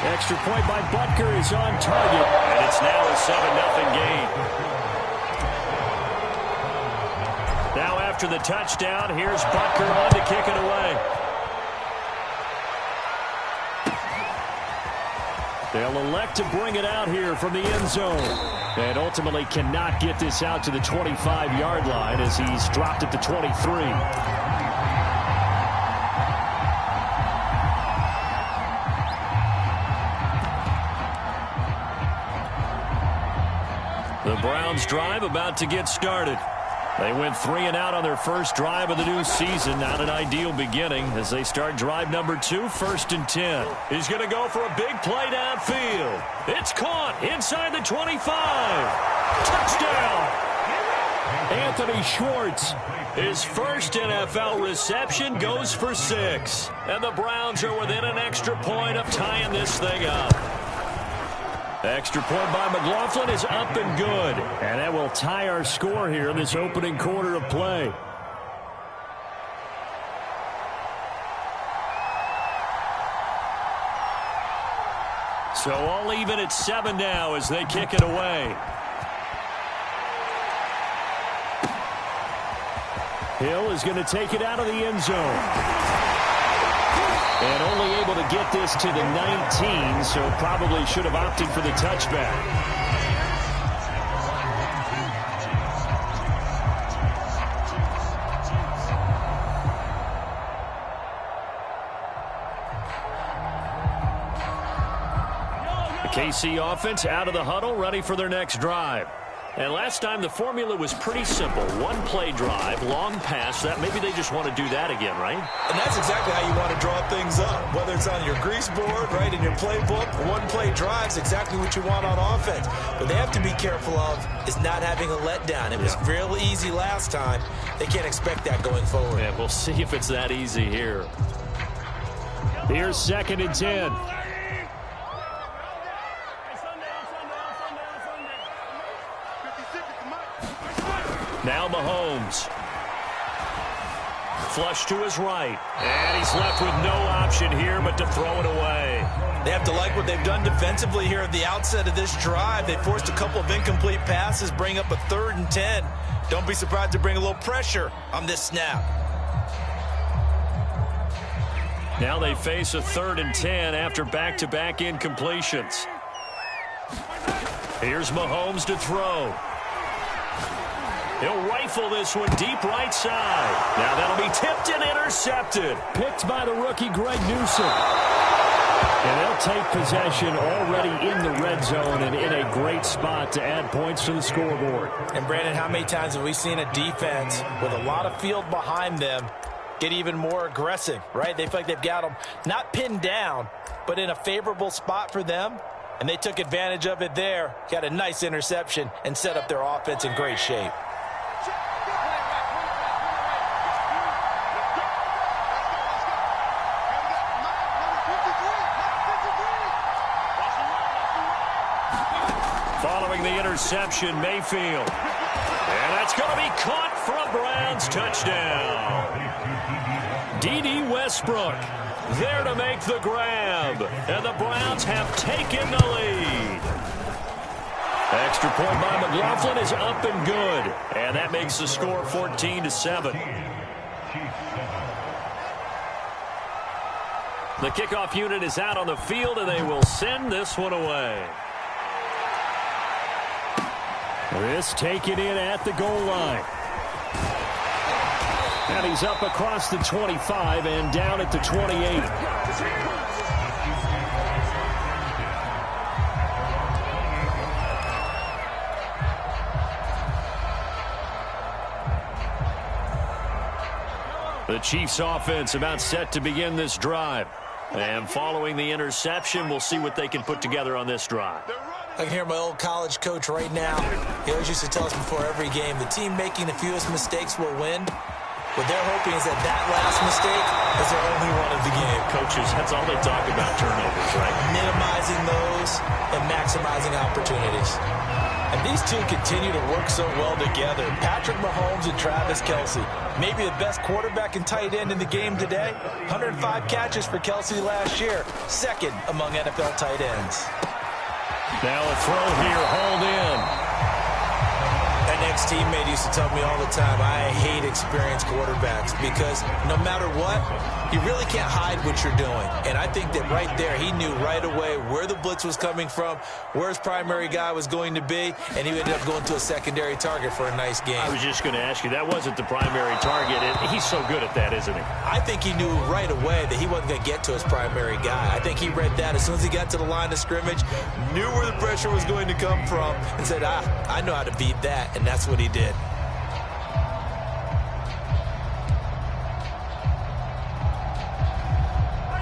Extra point by Butker is on target, and it's now a 7-0 game. Now after the touchdown, here's Butker on to kick it away. They'll elect to bring it out here from the end zone. And ultimately cannot get this out to the 25-yard line as he's dropped it to 23. The Browns drive about to get started. They went 3 and out on their first drive of the new season. Not an ideal beginning as they start drive number 2, 1st and 10. He's going to go for a big play downfield. It's caught inside the 25. Touchdown! Anthony Schwartz. His first NFL reception goes for 6. And the Browns are within an extra point of tying this thing up. Extra point by McLaughlin is up and good. And that will tie our score here in this opening quarter of play. So all even at 7 now as they kick it away. Hill is going to take it out of the end zone. And only able to get this to the 19, so probably should have opted for the touchback. The KC offense out of the huddle, ready for their next drive. And last time the formula was pretty simple. One play drive, long pass. That maybe they just want to do that again, right? And that's exactly how you want to draw things up. Whether it's on your grease board, right, in your playbook, one play drive is exactly what you want on offense. But they have to be careful of is not having a letdown. It was real easy last time. They can't expect that going forward. Yeah, we'll see if it's that easy here. Here's 2nd and 10. Now Mahomes. Flush to his right. And he's left with no option here but to throw it away. They have to like what they've done defensively here at the outset of this drive. They forced a couple of incomplete passes, bring up a 3rd and 10. Don't be surprised to bring a little pressure on this snap. Now they face a 3rd and 10 after back-to-back incompletions. Here's Mahomes to throw. He'll rifle this one deep right side. Now that'll be tipped and intercepted. Picked by the rookie Greg Newsome. And they'll take possession already in the red zone and in a great spot to add points to the scoreboard. And Brandon, how many times have we seen a defense with a lot of field behind them get even more aggressive, right? They feel like they've got them not pinned down, but in a favorable spot for them. And they took advantage of it there. Got a nice interception and set up their offense in great shape. Following the interception, Mayfield. And that's going to be caught for a Browns touchdown. D.D. Westbrook there to make the grab. And the Browns have taken the lead. Extra point by McLaughlin is up and good. And that makes the score 14-7. The kickoff unit is out on the field, and they will send this one away. This taken in at the goal line. And he's up across the 25 and down at the 28. The Chiefs offense about set to begin this drive. And following the interception, we'll see what they can put together on this drive. I can hear my old college coach right now. He always used to tell us before every game, the team making the fewest mistakes will win. What they're hoping is that that last mistake is their only one of the game. Coaches, that's all they talk about, turnovers, right? Minimizing those, and maximizing opportunities. And these two continue to work so well together. Patrick Mahomes and Travis Kelce. Maybe the best quarterback and tight end in the game today. 105 catches for Kelce last year. Second among NFL tight ends. Now a throw here, hauled in. An ex-teammate used to tell me all the time, I hate experienced quarterbacks because no matter what, you really can't hide what you're doing. And I think that right there, he knew right away where the blitz was coming from, where his primary guy was going to be, and he ended up going to a secondary target for a nice game. I was just going to ask you, that wasn't the primary target. He's so good at that, isn't he? I think he knew right away that he wasn't going to get to his primary guy. I think he read that as soon as he got to the line of scrimmage, knew where the pressure was going to come from, and said, I know how to beat that. And that's what he did.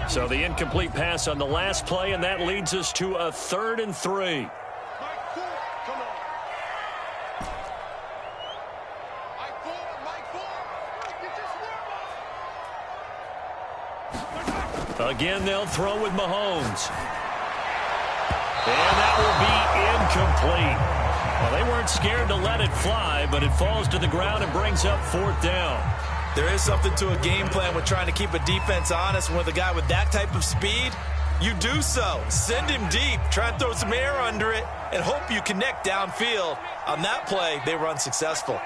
So the incomplete pass on the last play, and that leads us to a 3rd and 3. Again, they'll throw with Mahomes. And that will be incomplete. Well, they weren't scared to let it fly, but it falls to the ground and brings up 4th down. There is something to a game plan with trying to keep a defense honest. With a guy with that type of speed, you do so. Send him deep, try and throw some air under it, and hope you connect downfield. On that play, they were unsuccessful.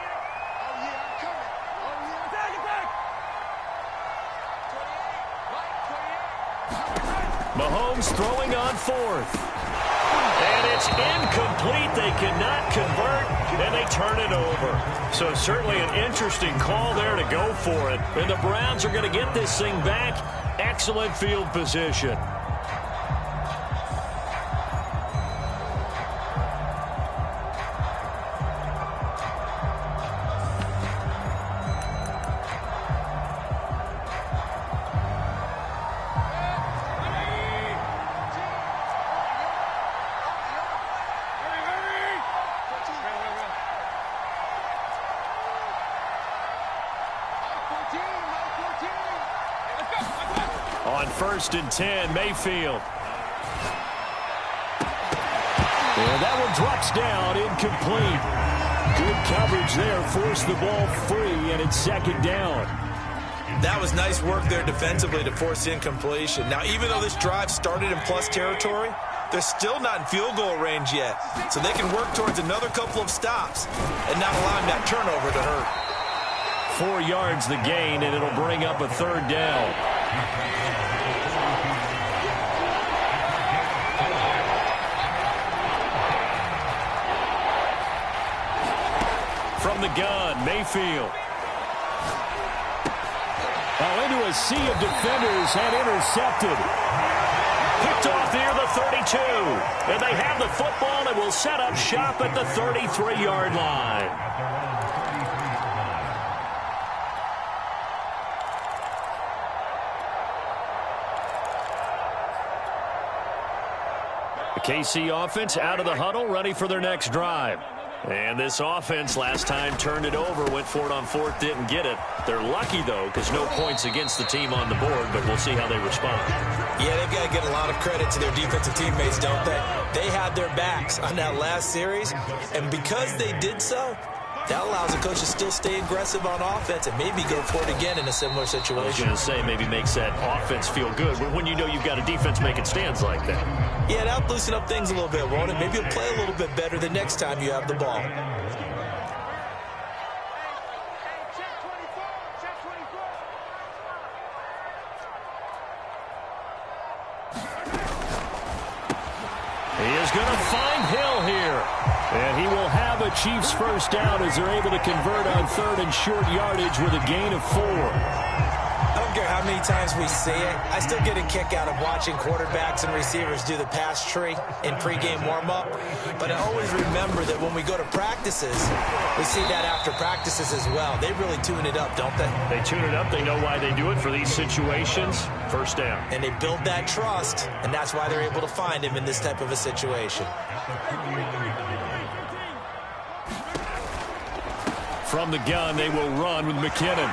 Mahomes throwing on 4th. And it's incomplete. They cannot convert, and they turn it over. So certainly an interesting call there to go for it. And the Browns are going to get this thing back. Excellent field position. On 1st and 10, Mayfield. And that one drops down, incomplete. Good coverage there, forced the ball free, and it's 2nd down. That was nice work there defensively to force the incompletion. Now, even though this drive started in plus territory, they're still not in field goal range yet. So they can work towards another couple of stops and not allowing that turnover to hurt. 4 yards the gain, and it'll bring up a 3rd down. From the gun, Mayfield. Now into a sea of defenders and intercepted. Picked off near the 32. And they have the football and will set up shop at the 33-yard line. The KC offense out of the huddle, ready for their next drive. And this offense last time turned it over, went for it on 4th, didn't get it. They're lucky, though, because no points against the team on the board, but we'll see how they respond. Yeah, they've got to get a lot of credit to their defensive teammates, don't they? They had their backs on that last series, and because they did so, that allows the coach to still stay aggressive on offense and maybe go for it again in a similar situation. I was going to say maybe makes that offense feel good, but when you know you've got a defense making stands like that. Yeah, that'll loosen up things a little bit, won't it? Maybe you'll play a little bit better the next time you have the ball. He is going to find Hill here. And he will have a Chiefs first down as they're able to convert on 3rd and short yardage with a gain of 4. I don't care how many times we see it. I still get a kick out of watching quarterbacks and receivers do the pass tree in pregame warm-up. But I always remember that when we go to practices, we see that after practices as well. They really tune it up, don't they? They tune it up. They know why they do it for these situations. First down. And they build that trust, and that's why they're able to find him in this type of a situation. From the gun, they will run with McKinnon.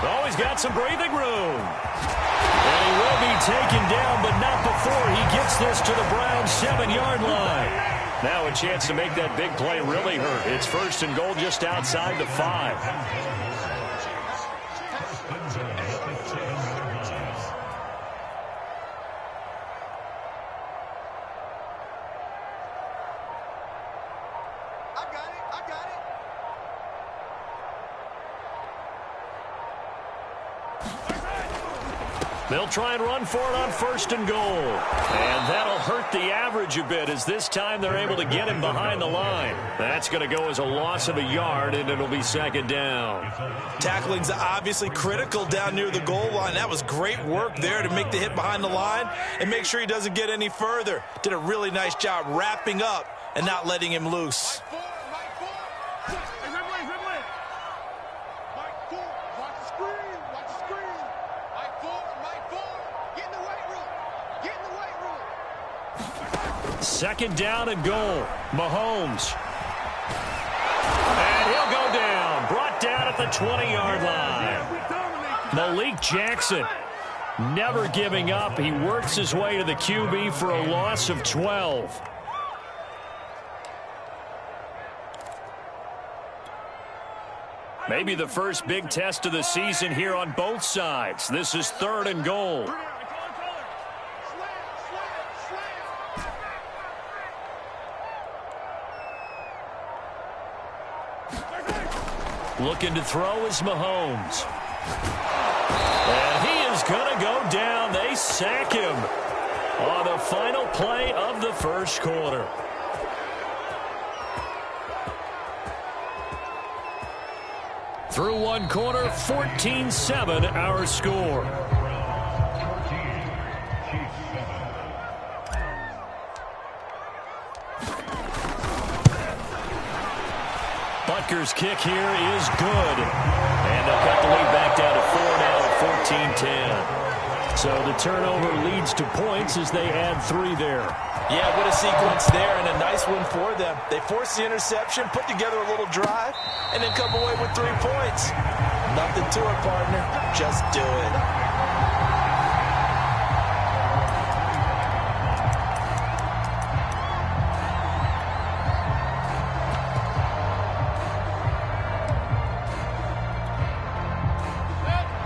Oh, he's got some breathing room. And he will be taken down, but not before he gets this to the Browns' 7-yard line. Now a chance to make that big play really hurt. It's 1st and goal just outside the 5. They'll try and run for it on 1st and goal. And that'll hurt the average a bit as this time they're able to get him behind the line. That's going to go as a loss of a yard, and it'll be 2nd down. Tackling's obviously critical down near the goal line. That was great work there to make the hit behind the line and make sure he doesn't get any further. Did a really nice job wrapping up and not letting him loose. Second down and goal. Mahomes. And he'll go down. Brought down at the 20-yard line. Malik Jackson never giving up. He works his way to the QB for a loss of 12. Maybe the first big test of the season here on both sides. This is 3rd and goal. Looking to throw is Mahomes. And he is going to go down. They sack him on the final play of the 1st quarter. Through 1 quarter, 14-7 our score. Butker's kick here is good. And they'll cut the lead back down to 4 now at 14-10. So the turnover leads to points as they add 3 there. Yeah, what a sequence there, and a nice one for them. They force the interception, put together a little drive, and then come away with 3 points. Nothing to it, partner. Just do it.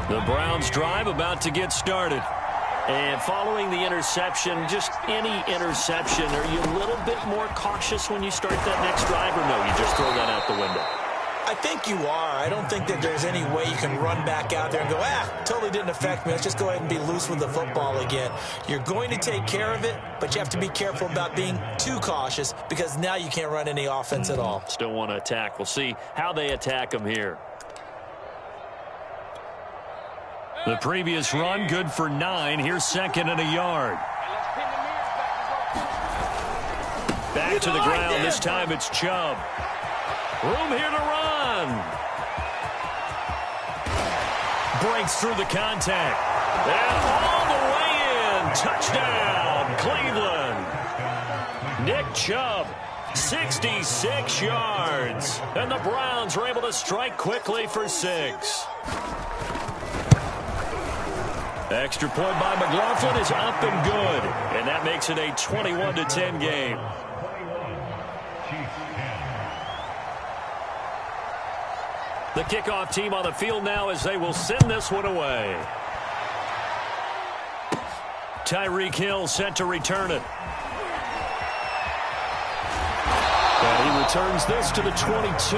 The Browns drive about to get started. And following the interception, just any interception, are you a little bit more cautious when you start that next drive, or no, you just throw that out the window? I think you are. I don't think that there's any way you can run back out there and go, totally didn't affect me. Let's just go ahead and be loose with the football again. You're going to take care of it, but you have to be careful about being too cautious because now you can't run any offense at all. Still want to attack. We'll see how they attack them here. The previous run, good for 9. Here's 2nd and a yard. Back to the ground. This time it's Chubb. Room here to run. Breaks through the contact. And all the way in. Touchdown, Cleveland. Nick Chubb, 66 yards. And the Browns were able to strike quickly for 6. Extra point by McLaughlin is up and good. And that makes it a 21-10 game. The kickoff team on the field now as they will send this one away. Tyreek Hill set to return it. And he returns this to the 22.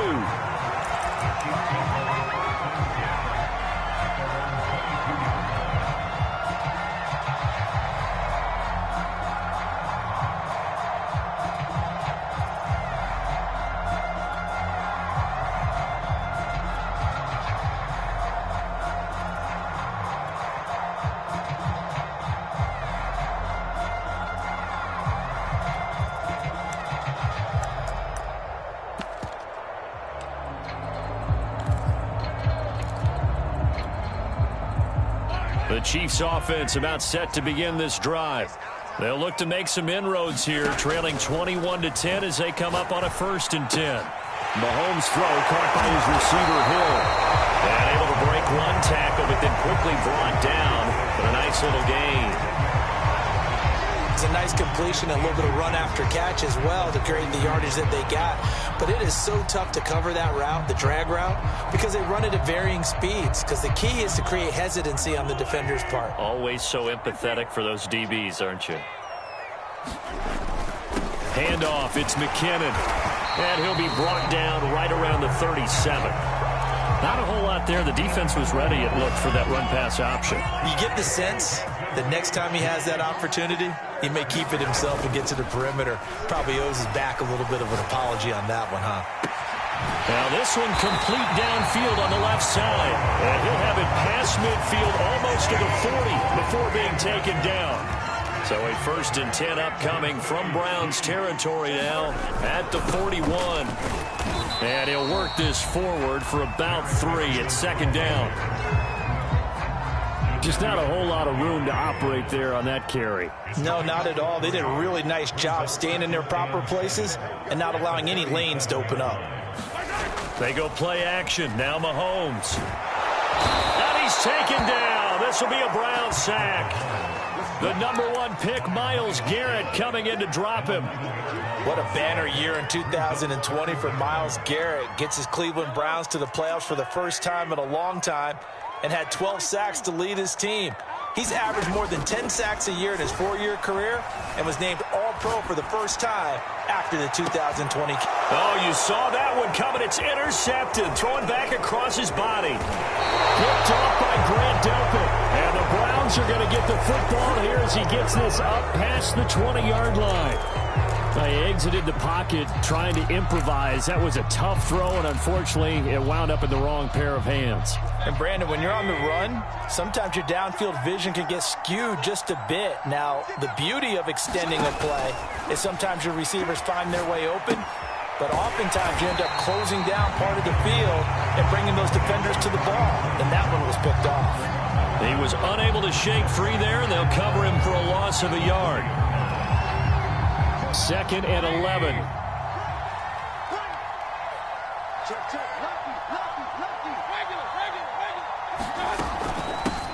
The Chiefs offense about set to begin this drive. They'll look to make some inroads here, trailing 21-10 as they come up on a 1st and 10. Mahomes' throw caught by his receiver Hill. And able to break one tackle, but then quickly brought down. But a nice little gain. legs, a nice completion, and a little bit of run after catch as well to create the yardage that they got. But it is so tough to cover that route, the drag route, because they run it at varying speeds, because the key is to create hesitancy on the defender's part. Always so empathetic for those DBs, aren't you? Handoff, it's McKinnon. And he'll be brought down right around the 37. Not a whole lot there. The defense was ready, it looked, for that run-pass option. You get the sense that next time he has that opportunity, he may keep it himself and get to the perimeter. Probably owes his back a little bit of an apology on that one, huh? Now this one complete downfield on the left side. And he'll have it past midfield almost to the 40 before being taken down. So a 1st and 10 upcoming from Browns territory now at the 41. And he'll work this forward for about 3. It's 2nd down. Just not a whole lot of room to operate there on that carry. No, not at all. They did a really nice job staying in their proper places and not allowing any lanes to open up. They go play action. Now Mahomes. And he's taken down. This will be a Brown sack. The #1 pick, Myles Garrett, coming in to drop him. What a banner year in 2020 for Myles Garrett. Gets his Cleveland Browns to the playoffs for the first time in a long time and had 12 sacks to lead his team. He's averaged more than 10 sacks a year in his 4-year career and was named All-Pro for the first time after the 2020. Oh, you saw that one coming. It's intercepted. Throwing back across his body. Picked off by Grant Delpit. And the Browns are going to get the football here as he gets this up past the 20-yard line. They exited the pocket trying to improvise. That was a tough throw, and unfortunately, it wound up in the wrong pair of hands. And, Brandon, when you're on the run, sometimes your downfield vision can get skewed just a bit. Now, the beauty of extending a play is sometimes your receivers find their way open, but oftentimes you end up closing down part of the field and bringing those defenders to the ball, and that one was picked off. He was unable to shake free there, and they'll cover him for a loss of a yard. 2nd and 11.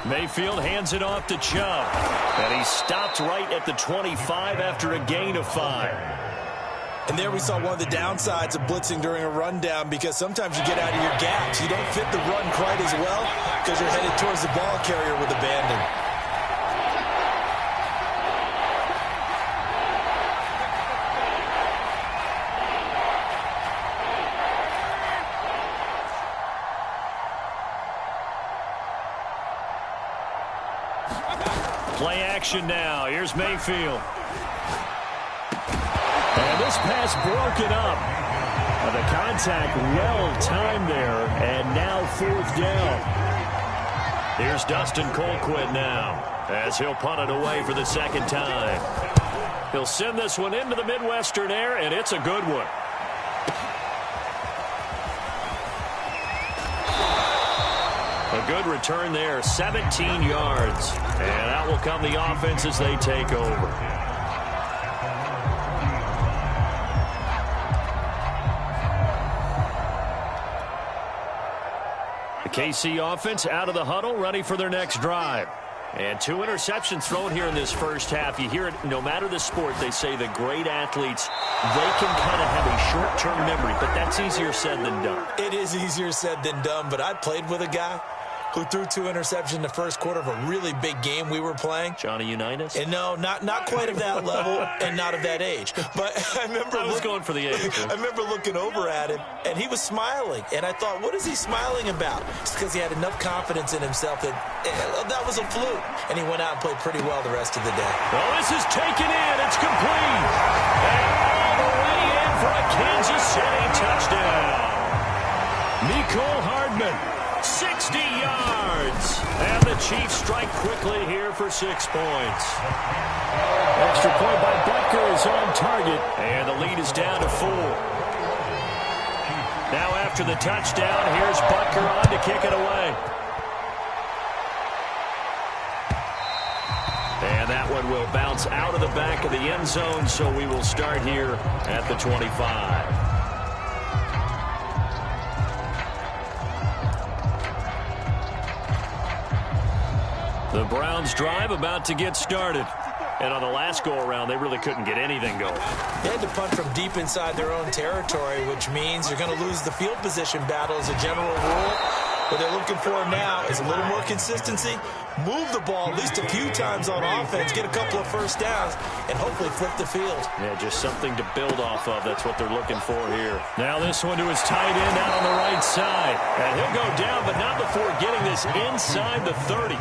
Mayfield hands it off to Chubb. And he stopped right at the 25 after a gain of 5. And there we saw one of the downsides of blitzing during a rundown, because sometimes you get out of your gaps. You don't fit the run quite as well because you're headed towards the ball carrier with abandon. Play action now. Here's Mayfield. And this pass broken up. The contact well timed there. And now 4th down. Here's Dustin Colquitt now as he'll punt it away for the 2nd time. He'll send this one into the Midwestern air, and it's a good one. A good return there, 17 yards. And out will come the offense as they take over. The KC offense out of the huddle, ready for their next drive. And 2 interceptions thrown here in this first half. You hear it, no matter the sport, they say the great athletes, they can kind of have a short-term memory, but that's easier said than done. It is easier said than done, but I played with a guy who threw 2 interceptions in the first quarter of a really big game we were playing. Johnny Unitas? And no, not quite of that level and not of that age. But I remember I was going for the age. I remember looking over at him, and he was smiling. And I thought, what is he smiling about? It's because he had enough confidence in himself that that was a fluke. And he went out and played pretty well the rest of the day. Well, this is taken in. It's complete. And all the way in for a Kansas City touchdown. Nicole Hardman. 60 yards. And the Chiefs strike quickly here for 6 points. Extra point by Butker is on target. And the lead is down to 4. Now after the touchdown, here's Butker on to kick it away. And that one will bounce out of the back of the end zone, so we will start here at the 25. The Browns drive about to get started. And on the last go-around, they really couldn't get anything going. They had to punt from deep inside their own territory, which means you're going to lose the field position battle as a general rule. What they're looking for now is a little more consistency, move the ball at least a few times on offense, get a couple of first downs, and hopefully flip the field. Yeah, just something to build off of. That's what they're looking for here. Now this one to his tight end out on the right side. And he'll go down, but not before getting this inside the 30.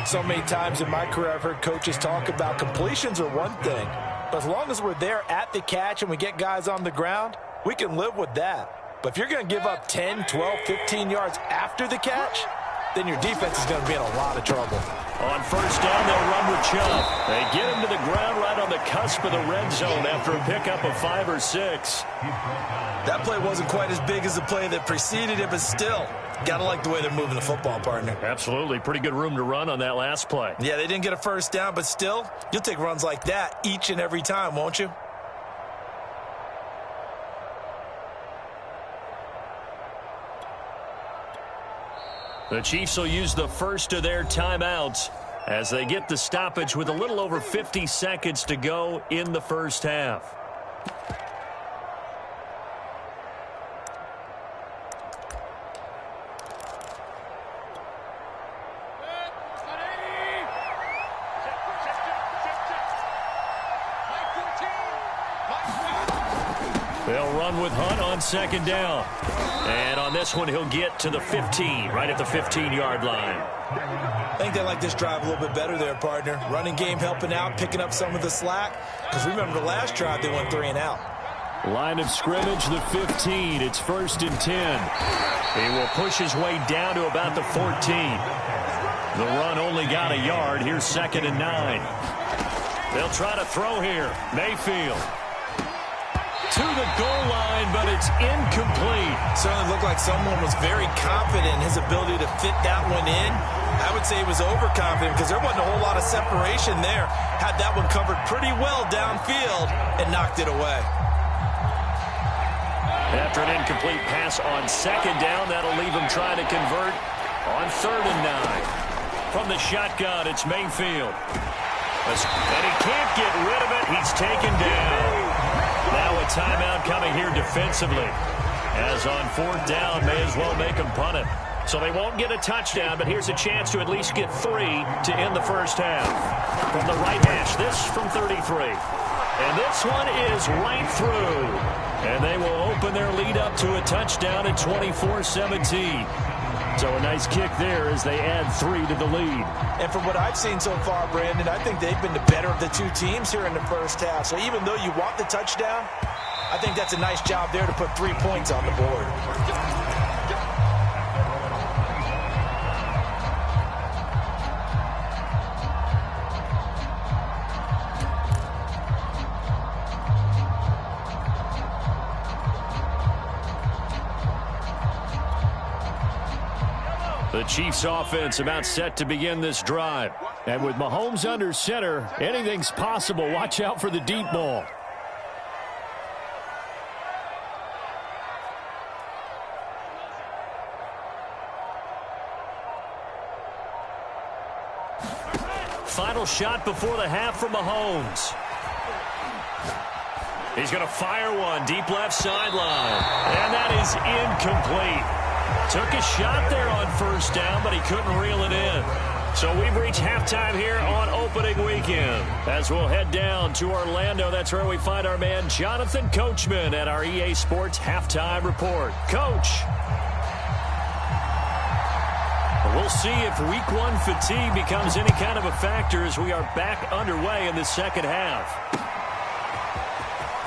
So many times in my career I've heard coaches talk about completions are one thing, but as long as we're there at the catch and we get guys on the ground, we can live with that. But if you're going to give up 10, 12, 15 yards after the catch, then your defense is going to be in a lot of trouble. On first down, they'll run with Chubb. They get him to the ground right on the cusp of the red zone after a pickup of 5 or 6. That play wasn't quite as big as the play that preceded it, but still, got to like the way they're moving the football, partner. Absolutely. Pretty good room to run on that last play. Yeah, they didn't get a first down, but still, you'll take runs like that each and every time, won't you? The Chiefs will use the first of their timeouts as they get the stoppage with a little over 50 seconds to go in the first half. They'll run with Hunt on second down. And on this one, he'll get to the 15, right at the 15-yard line. I think they like this drive a little bit better there, partner. Running game helping out, picking up some of the slack. Because remember the last drive, they went 3 and out. Line of scrimmage, the 15. It's 1st and 10. He will push his way down to about the 14. The run only got a yard. Here's 2nd and 9. They'll try to throw here. Mayfield to the goal line, but it's incomplete. Certainly looked like someone was very confident in his ability to fit that one in. I would say he was overconfident because there wasn't a whole lot of separation there. Had that one covered pretty well downfield and knocked it away. After an incomplete pass on 2nd down, that'll leave him trying to convert on 3rd and 9. From the shotgun, it's Mayfield. And he can't get rid of it. He's taken down. Now a timeout coming here defensively. As on 4th down, may as well make him punt it. So they won't get a touchdown, but here's a chance to at least get 3 to end the first half. From the right hash, this from 33. And this one is right through. And they will open their lead up to a touchdown at 24-17. So a nice kick there as they add 3 to the lead. And from what I've seen so far, Brandon, I think they've been the better of the two teams here in the first half. So even though you want the touchdown, I think that's a nice job there to put 3 points on the board. The Chiefs offense about set to begin this drive. And with Mahomes under center, anything's possible. Watch out for the deep ball. Final shot before the half from Mahomes. He's going to fire one deep left sideline. And that is incomplete. Took a shot there on 1st down, but he couldn't reel it in. So we've reached halftime here on opening weekend. As we'll head down to Orlando, that's where we find our man Jonathan Coachman at our EA Sports Halftime Report. Coach. We'll see if week 1 fatigue becomes any kind of a factor as we are back underway in the second half.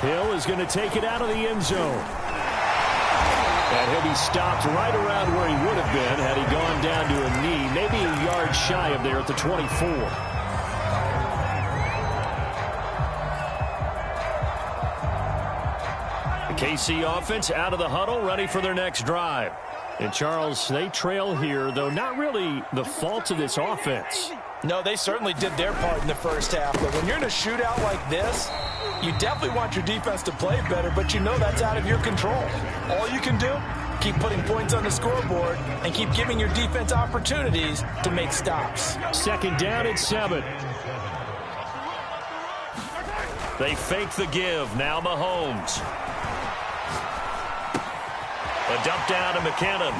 Hill is going to take it out of the end zone. And he'll be stopped right around where he would have been had he gone down to a knee, maybe a yard shy of there at the 24. The KC offense out of the huddle, ready for their next drive. And, Charles, they trail here, though not really the fault of this offense. No, they certainly did their part in the first half. But when you're in a shootout like this, you definitely want your defense to play better, but you know that's out of your control. All you can do, keep putting points on the scoreboard and keep giving your defense opportunities to make stops. 2nd down at 7. They fake the give. Now Mahomes. A dump down to McKinnon.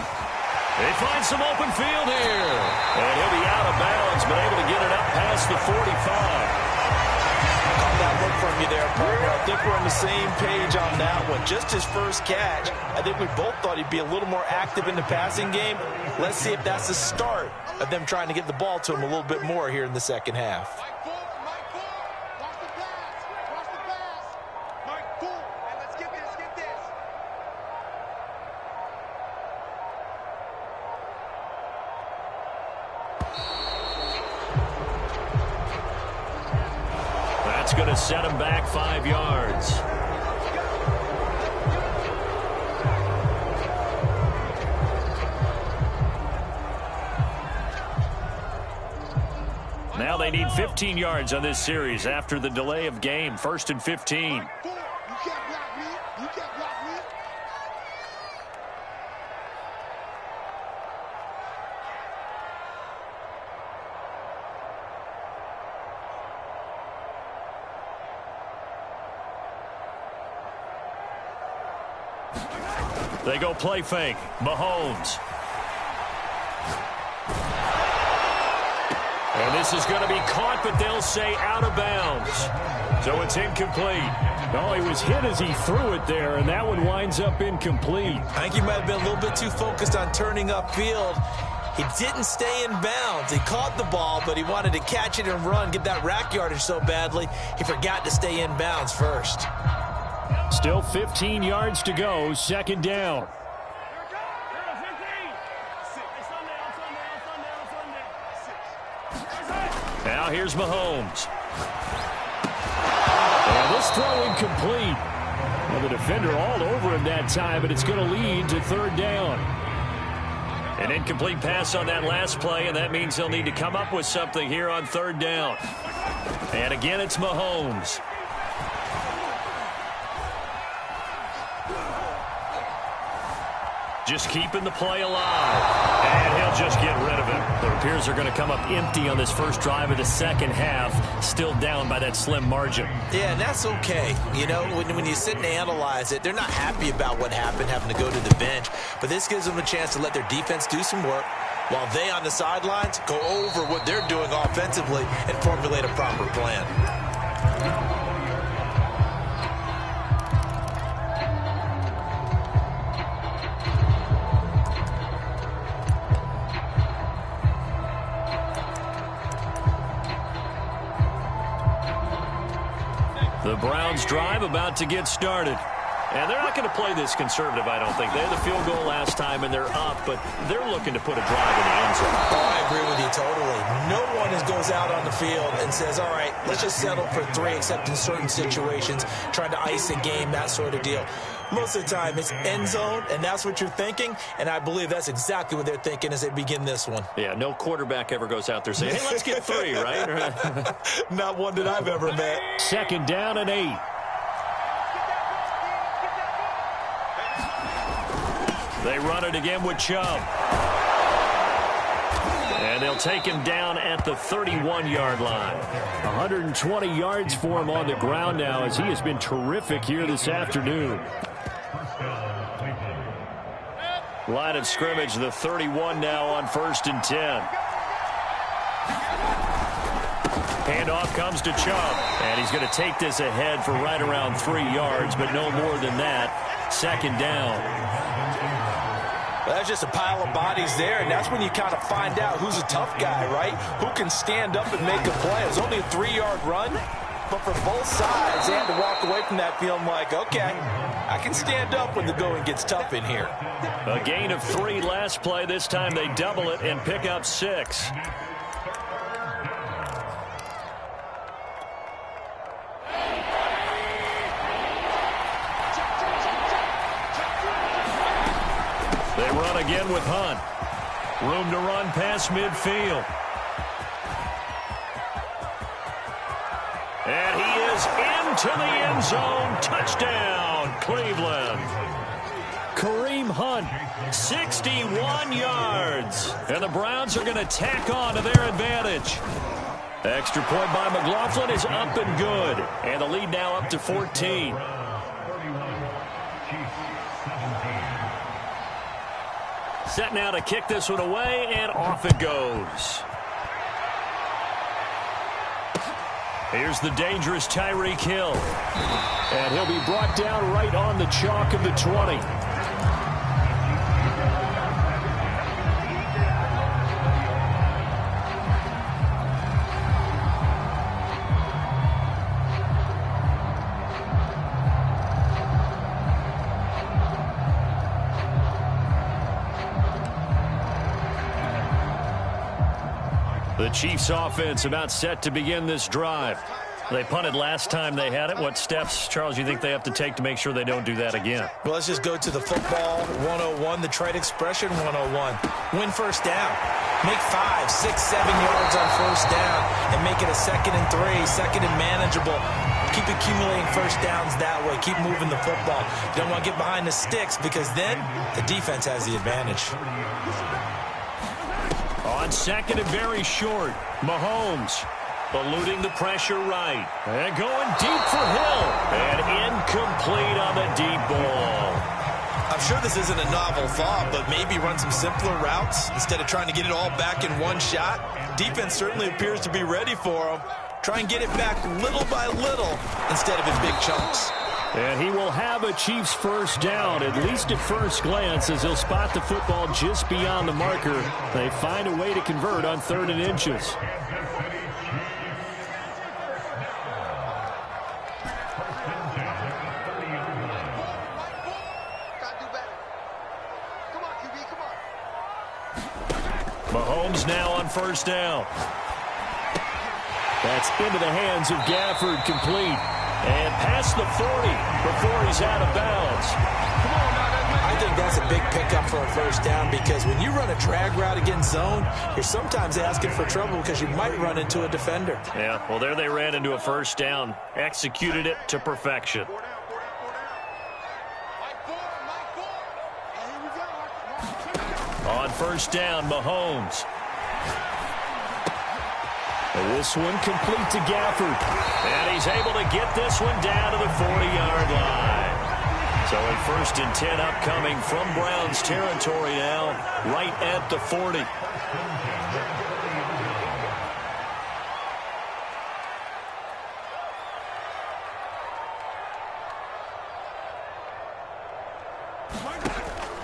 They find some open field here. And he'll be out of bounds, but able to get it up past the 45. Caught that look from you there, partner. I think we're on the same page on that one. Just his first catch. I think we both thought he'd be a little more active in the passing game. Let's see if that's the start of them trying to get the ball to him a little bit more here in the second half. Going to set him back 5 yards. Now they need 15 yards on this series after the delay of game. 1st and 15. They go play fake. Mahomes. And this is going to be caught, but they'll say out of bounds. So it's incomplete. Oh, he was hit as he threw it there, and that one winds up incomplete. I think he might have been a little bit too focused on turning upfield. He didn't stay in bounds. He caught the ball, but he wanted to catch it and run, get that rack yardage so badly, he forgot to stay in bounds first. Still 15 yards to go, 2nd down. Now here's Mahomes. And this throw incomplete. Well, the defender all over him that time, but it's going to lead to 3rd down. An incomplete pass on that last play, and that means they'll need to come up with something here on 3rd down. And again, it's Mahomes. Just keeping the play alive. And he'll just get rid of it. It appears they're going to come up empty on this first drive of the second half. Still down by that slim margin. Yeah, and that's okay. You know, when you sit and analyze it, they're not happy about what happened, having to go to the bench. But this gives them a chance to let their defense do some work while they on the sidelines go over what they're doing offensively and formulate a proper plan. The Browns drive about to get started. And they're not going to play this conservative, I don't think. They had the field goal last time, and they're up, but they're looking to put a drive in the end zone. Oh, I agree with you totally. No one goes out on the field and says, all right, let's just settle for 3, except in certain situations, trying to ice a game, that sort of deal. Most of the time, it's end zone, and that's what you're thinking, and I believe that's exactly what they're thinking as they begin this one. Yeah, no quarterback ever goes out there saying, hey, let's get 3, right? Not one that I've ever met. 2nd down and 8. They run it again with Chubb. And they'll take him down at the 31-yard line. 120 yards for him on the ground now, as he has been terrific here this afternoon. Line of scrimmage, the 31 now on 1st and 10. Handoff comes to Chubb. And he's going to take this ahead for right around 3 yards, but no more than that. 2nd down. Well, that's just a pile of bodies there, and that's when you kind of find out who's a tough guy, right? Who can stand up and make a play. It was only a 3-yard run, but for both sides, they had to walk away from that feeling like, okay, I can stand up when the going gets tough in here. A gain of 3 last play. This time they double it and pick up 6. They run again with Hunt. Room to run past midfield. And he is into the end zone. Touchdown, Cleveland. Kareem Hunt. 61 yards. And the Browns are going to tack on to their advantage. Extra point by McLaughlin is up and good. And the lead now up to 14. Set now to kick this one away, and off it goes. Here's the dangerous Tyreek Hill. And he'll be brought down right on the chalk of the 20. The Chiefs offense about set to begin this drive. They punted last time they had it. What steps, Charles, you think they have to take to make sure they don't do that again? Well, let's just go to the football 101, the trade expression 101. Win first down. Make 5, 6, 7 yards on first down and make it a 2nd and 3, 2nd and manageable. Keep accumulating first downs that way. Keep moving the football. You don't want to get behind the sticks because then the defense has the advantage. On 2nd and very short, Mahomes eluding the pressure right. And going deep for Hill. And incomplete on the deep ball. I'm sure this isn't a novel thought, but maybe run some simpler routes instead of trying to get it all back in one shot. Defense certainly appears to be ready for him. Try and get it back little by little instead of in big chunks. And he will have a Chiefs first down, at least at first glance, as he'll spot the football just beyond the marker. They find a way to convert on 3rd and inches. Mahomes now on first down. That's into the hands of Gafford, complete. And past the 40 before he's out of bounds. I think that's a big pickup for a first down because when you run a drag route against zone, you're sometimes asking for trouble because you might run into a defender. Yeah, well, there they ran into a first down. Executed it to perfection. On first down, Mahomes. And this one complete to Gafford. And he's able to get this one down to the 40-yard line. So a 1st and 10 upcoming from Browns territory now, right at the 40.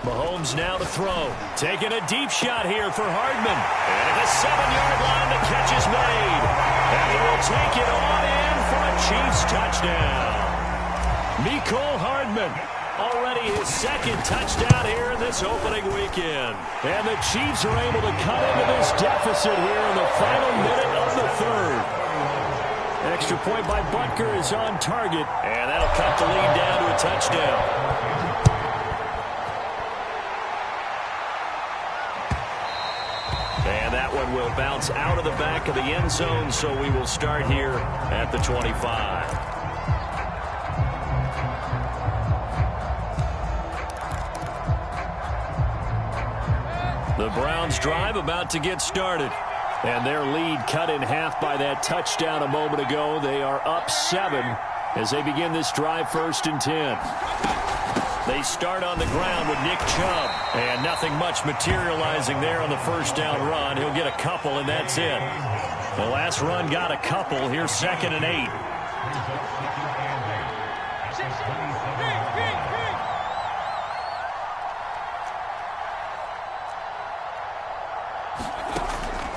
Mahomes now to throw. Taking a deep shot here for Hardman. And the 7-yard line, the catch is made. And he will take it on in for a Chiefs touchdown. Mecole Hardman, already his 2nd touchdown here in this opening weekend. And the Chiefs are able to cut into this deficit here in the final minute of the 3rd. Extra point by Butker is on target. And that'll cut the lead down to a touchdown. And that one will bounce out of the back of the end zone, so we will start here at the 25. The Browns drive about to get started. And their lead cut in half by that touchdown a moment ago. They are up 7 as they begin this drive 1st and 10. They start on the ground with Nick Chubb. And nothing much materializing there on the first down run. He'll get a couple, and that's it. The last run got a couple. Here's 2nd and 8.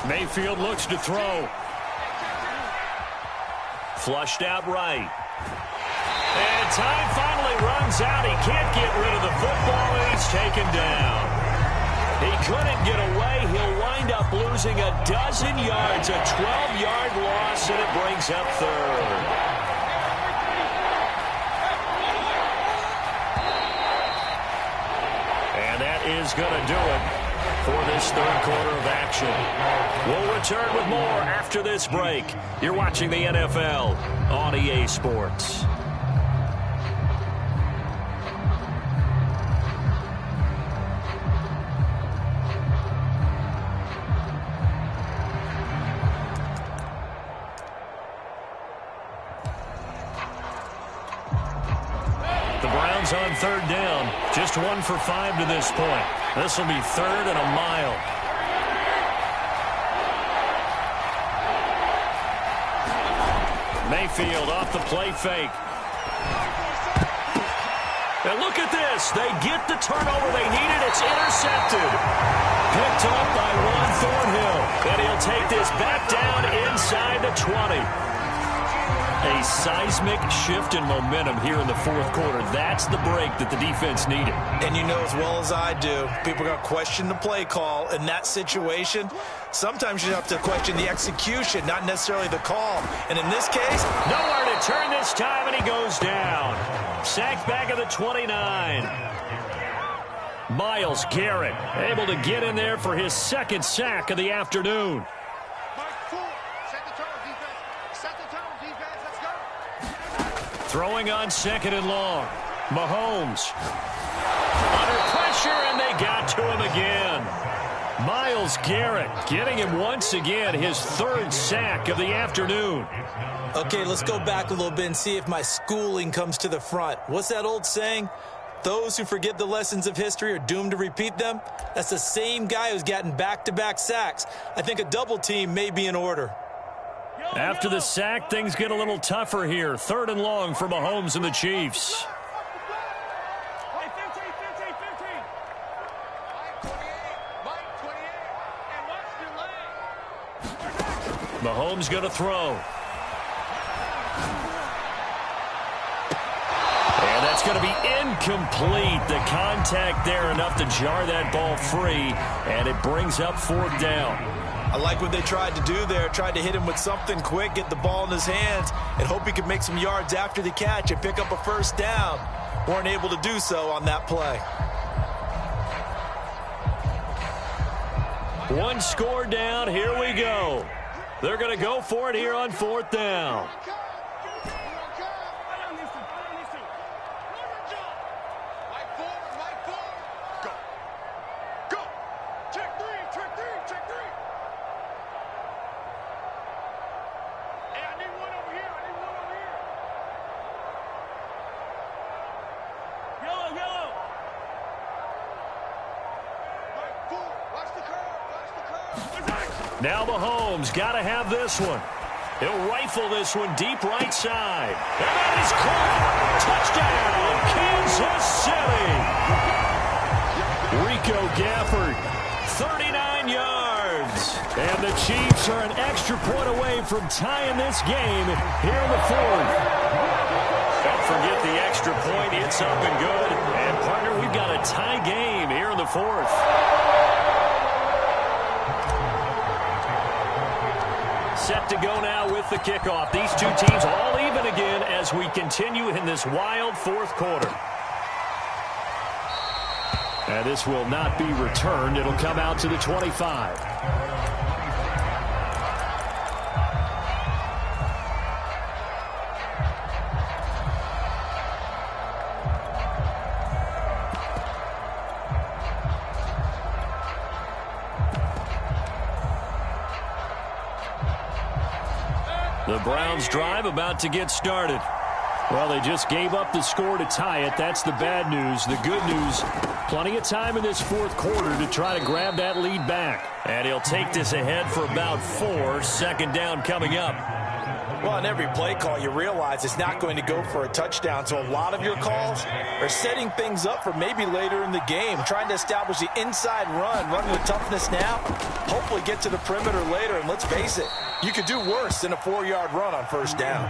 Mayfield looks to throw. Flushed out right. And time finally runs out. He can't get rid of the football, and he's taken down. He couldn't get away. He'll wind up losing a dozen yards, a 12-yard loss, and it brings up 3rd. And that is going to do it for this 3rd quarter of action. We'll return with more after this break. You're watching the NFL on EA Sports. Browns on third down. Just 1 for 5 to this point. This will be 3rd and a mile. Mayfield off the play fake. And look at this. They get the turnover they needed. It's intercepted. Picked up by Juan Thornhill. And he'll take this back down inside the 20. A seismic shift in momentum here in the fourth quarter. That's the break that the defense needed. And you know as well as I do, people are going to question the play call in that situation. Sometimes you have to question the execution, not necessarily the call. And in this case, nowhere to turn this time, and he goes down. Sacked back at the 29. Myles Garrett able to get in there for his 2nd sack of the afternoon. Throwing on 2nd and long. Mahomes. Under pressure, and they got to him again. Myles Garrett getting him once again his 3rd sack of the afternoon. Okay, let's go back a little bit and see if my schooling comes to the front. What's that old saying? Those who forget the lessons of history are doomed to repeat them. That's the same guy who's gotten back-to-back sacks. I think a double team may be in order. After the sack, things get a little tougher here. 3rd and long for Mahomes and the Chiefs. Mahomes going to throw. And that's going to be incomplete. The contact there enough to jar that ball free, and it brings up 4th down. I like what they tried to do there. Tried to hit him with something quick, get the ball in his hands, and hope he could make some yards after the catch and pick up a 1st down. Weren't able to do so on that play. 1 score down. Here we go. They're going to go for it here on 4th down. Now Mahomes got to have this one. He'll rifle this one deep right side. And that is caught. Touchdown, Kansas City. Rico Gafford, 39 yards. And the Chiefs are an extra point away from tying this game here in the 4th. Don't forget the extra point. It's up and good. And, partner, we've got a tie game here in the 4th. Set to go now with the kickoff. These two teams all even again as we continue in this wild 4th quarter. And this will not be returned. It'll come out to the 25. The Browns drive about to get started. Well, they just gave up the score to tie it. That's the bad news. The good news, plenty of time in this 4th quarter to try to grab that lead back. And he'll take this ahead for about 4. 2nd down coming up. Well, on every play call, you realize it's not going to go for a touchdown. So a lot of your calls are setting things up for maybe later in the game, trying to establish the inside run with toughness now, hopefully get to the perimeter later. And let's face it, you could do worse than a 4-yard run on 1st down.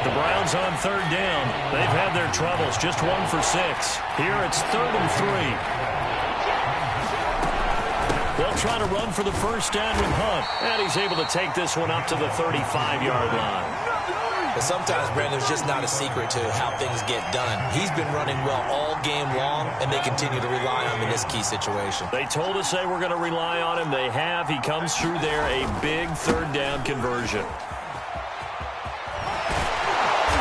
The Browns on 3rd down. They've had their troubles. Just 1 for 6. Here it's 3rd and 3. They'll try to run for the 1st down with Hunt. And he's able to take this one up to the 35-yard line. But sometimes, Brandon, there's just not a secret to how things get done. He's been running well all game long, and they continue to rely on him in this key situation. They told us they were going to rely on him. They have. He comes through there, a big 3rd down conversion.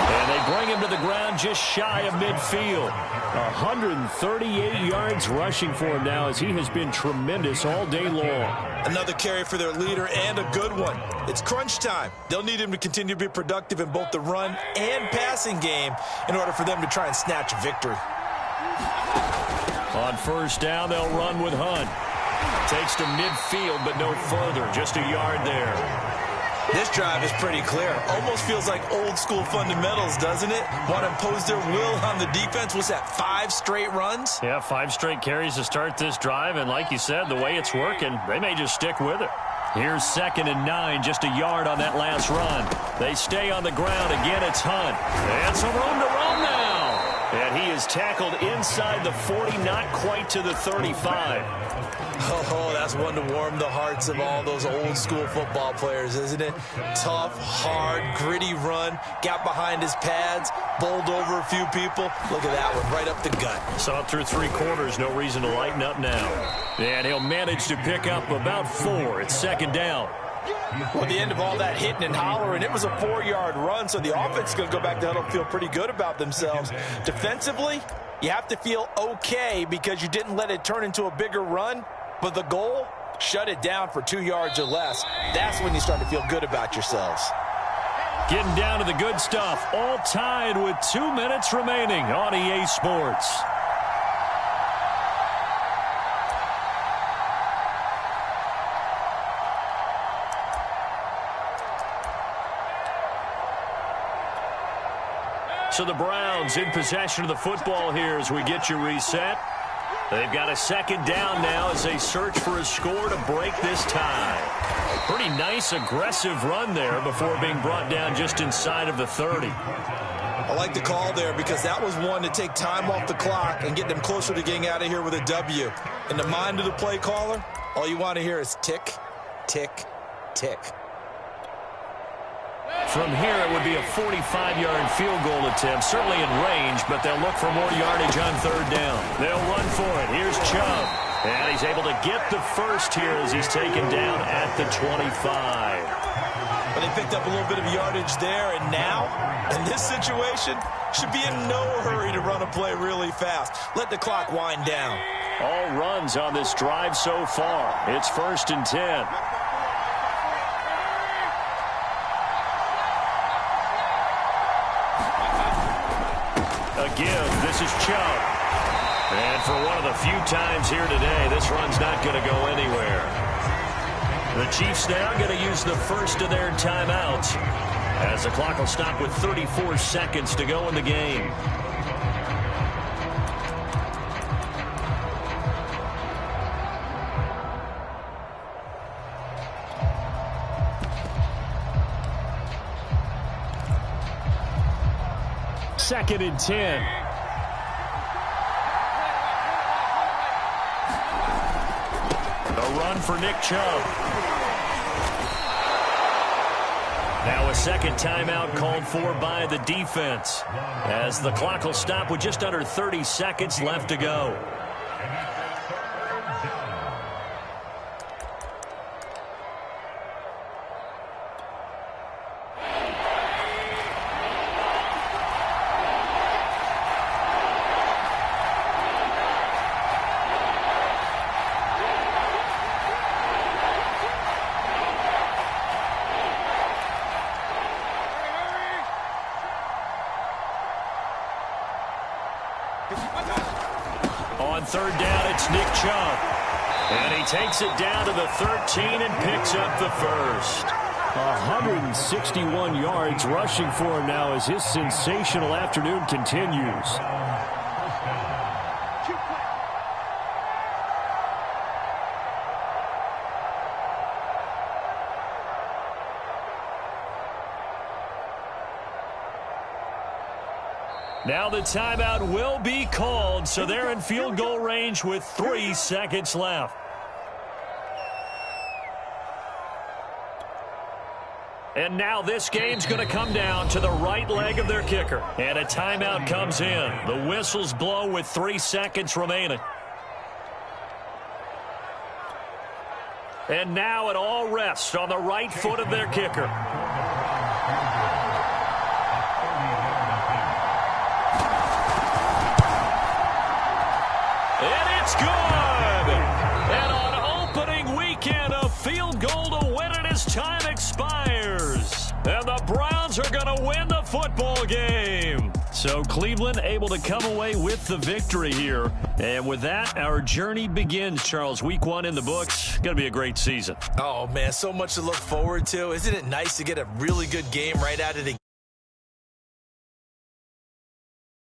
And they bring him to the ground just shy of midfield. 138 yards rushing for him now as he has been tremendous all day long. Another carry for their leader and a good one. It's crunch time. They'll need him to continue to be productive in both the run and passing game in order for them to try and snatch a victory. On first down, they'll run with Hunt. Takes to midfield, but no further. Just a yard there. This drive is pretty clear. Almost feels like old school fundamentals, doesn't it? Want to impose their will on the defense. What's that, 5 straight runs? Yeah, 5 straight carries to start this drive. And like you said, the way it's working, they may just stick with it. Here's 2nd and 9, just a yard on that last run. They stay on the ground. Again, it's Hunt. And some room to roam now. And he is tackled inside the 40, not quite to the 35. Oh, that's one to warm the hearts of all those old school football players, isn't it? Tough, hard, gritty run. Got behind his pads, bowled over a few people. Look at that one, right up the gut. Saw it through 3 quarters. No reason to lighten up now. And he'll manage to pick up about 4. It's 2nd down. Well, at the end of all that hitting and hollering, it was a 4-yard run, so the offense is going to go back to huddle and feel pretty good about themselves. Defensively, you have to feel okay because you didn't let it turn into a bigger run. But the goal, shut it down for 2 yards or less. That's when you start to feel good about yourselves. Getting down to the good stuff. All tied with 2 minutes remaining on EA Sports. So the Browns in possession of the football here as we get you reset. They've got a 2nd down now as they search for a score to break this tie. Pretty nice, aggressive run there before being brought down just inside of the 30. I like the call there because that was one to take time off the clock and get them closer to getting out of here with a W. In the mind of the play caller, all you want to hear is tick, tick, tick. From here, it would be a 45-yard field goal attempt, certainly in range, but they'll look for more yardage on 3rd down. They'll run for it. Here's Chubb. And he's able to get the first here as he's taken down at the 25. But they picked up a little bit of yardage there, and now, in this situation, should be in no hurry to run a play really fast. Let the clock wind down. All runs on this drive so far. It's 1st and 10. Again, this is Chubb. And for one of the few times here today, this run's not going to go anywhere. The Chiefs now going to use the first of their timeouts as the clock will stop with 34 seconds to go in the game. Second and 10. A run for Nick Chubb. Now a 2nd timeout called for by the defense as the clock will stop with just under 30 seconds left to go. On 3rd down, it's Nick Chubb. And he takes it down to the 13 and picks up the first. 161 yards rushing for him now as his sensational afternoon continues. Now the timeout will be called, so they're in field goal range with 3 seconds left. And now this game's going to come down to the right leg of their kicker. And a timeout comes in. The whistles blow with 3 seconds remaining. And now it all rests on the right foot of their kicker. And it's good! And on opening weekend, a field goal to win it as time expires. And the Browns are going to win the football game. So Cleveland able to come away with the victory here. And with that, our journey begins, Charles. Week 1 in the books. Going to be a great season. Oh, man, so much to look forward to. Isn't it nice to get a really good game right out of the